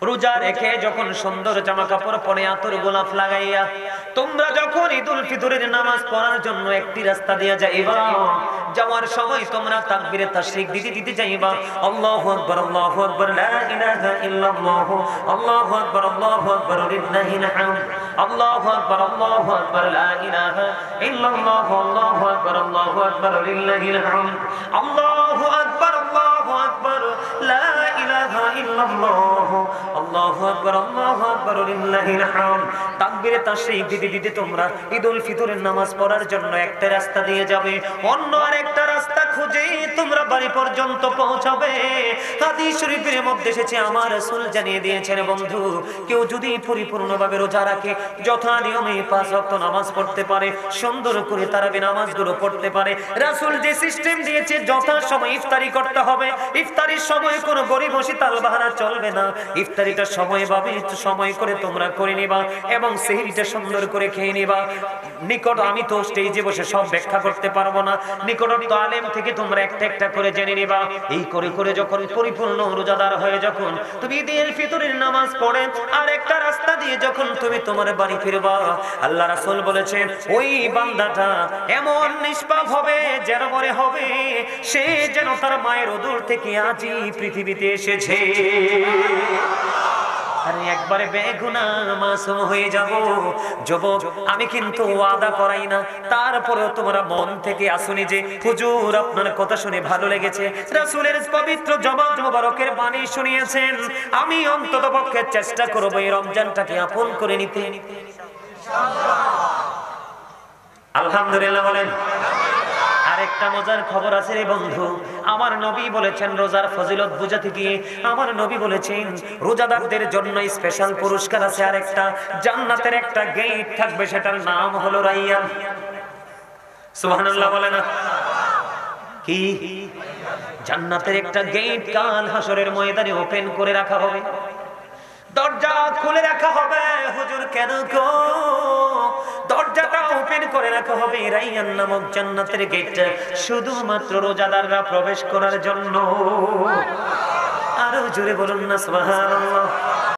রোজা রেখে যখন সুন্দর জামা কাপড় পরে, আতর গোলাপ লাগাইয়া তোমরা যখন ঈদুল ফিতরের নামাজ পড়ার জন্য একটি রাস্তা দিয়ে যাইবা, যাওয়ার সময় তোমরা তাকবীরে তাশরিক দিতে দিতে যাইবা, আল্লাহু আকবার, আল্লাহু আকবার, লা ইলাহা ইল্লাল্লাহ, আল্লাহু আকবার, আল্লাহু আকবার, লিল্লাহিল হামদ, আল্লাহু আকবার, আল্লাহু আকবার, লা ইলাহা ইল্লাল্লাহ, আল্লাহু আকবার, আল্লাহু আকবার, লিল্লাহিল হামদ, আল্লাহু আকবার, আল্লাহু আকবার, লা ইলাহা ইল্লাল্লাহ, আল্লাহু আকবার, আল্লাহু আকবার, লিল্লাহিল হামদ। তাকবীরে তাশরিক দিতে দিতে তোমরা ঈদুল ফিতরের নামাজ পড়ার জন্য একটা রাস্তা দিয়ে যাবে, অন্য আরেকটা রাস্তা খুঁজে তোমরা বাড়ি পর্যন্ত পৌঁছাবে। হাদিস শরীফের মধ্যে এসেছে, আমার রাসূল জানিয়ে দিয়েছেন, বন্ধু, কেউ যদি পরিপূর্ণভাবে রোজা রাখে, যথা নিয়মে 5 ওয়াক্ত নামাজ পড়তে পারে, সুন্দর করে তারাবি নামাজগুলো পড়তে পারে, রাসূল যে সিস্টেম দিয়েছে, যথা সময় ইফতারি করতে হবে, ইফতারির সময় কোনো গরিব বসে তালবাহানা চলবে না। ইফতারিটা সময় ভাবে সময় করে তোমরা করে নিবা এবং সেহরিটা সুন্দর করে খেয়ে নিবা। নিকট আমি তো স্টেজে বসে সব ব্যাখ্যা করতে পারবো না, নিকটস্থ আলেম থেকে তোমরা একটা একটা করে জেনে নিবা। এই করে করে যখন পরিপূর্ণ রোজাদার হয়ে যখন তুমি ঈদুল ফিতরের নামাজ পড়ে আর একটা রাস্তা দিয়ে যখন তুমি তোমার বাড়ি ফিরবা, আল্লাহ রাসূল বলেছেন ওই বান্দাটা এমন নিষ্পাপ হবে যেন মনে হবে সে যেন তার মায়ের উদর থেকে আজই পৃথিবীতে এসেছে। আরে একবারে বেগুনাহ মাসুম হয়ে যাব। যুবক, আমি কিন্তু ওয়াদা করাই না, তারপরেও তোমরা মন থেকে আসুনি যে হুজুর আপনার কথা শুনে ভালো লেগেছে, রাসূলের পবিত্র জবান মোবারকের বাণী শুনিয়েছেন, আমি অন্ততপক্ষে চেষ্টা করব এই রমজানটাকে আপন করে নিতে। আলহামদুলিল্লাহ বলেন। আরেকটা মজার খবর আছে রে বন্ধু, আমার নবী বলেছেন রোজার ফজিলত বুঝাতে গিয়ে আমার নবী বলেছেন রোজাদারদের জন্য স্পেশাল পুরস্কার আছে আরেকটা, জান্নাতের একটা গেট থাকবে, সেটার নাম হলো রাইয়ান। সুবহানাল্লাহ বলে না? কি জান্নাতের একটা গেট কাল হাসরের ময়দানে ওপেন করে রাখা হবে, দরজা খুলে রাখা হবে। হুজুর কেন গো? দরজাটা ওপেন করে রাখা হবে রাইয়ান নামক জান্নাতের গেটটা শুধুমাত্র রোজাদাররা প্রবেশ করার জন্য। আরো জোরে বলুন না সুবহানাল্লাহ।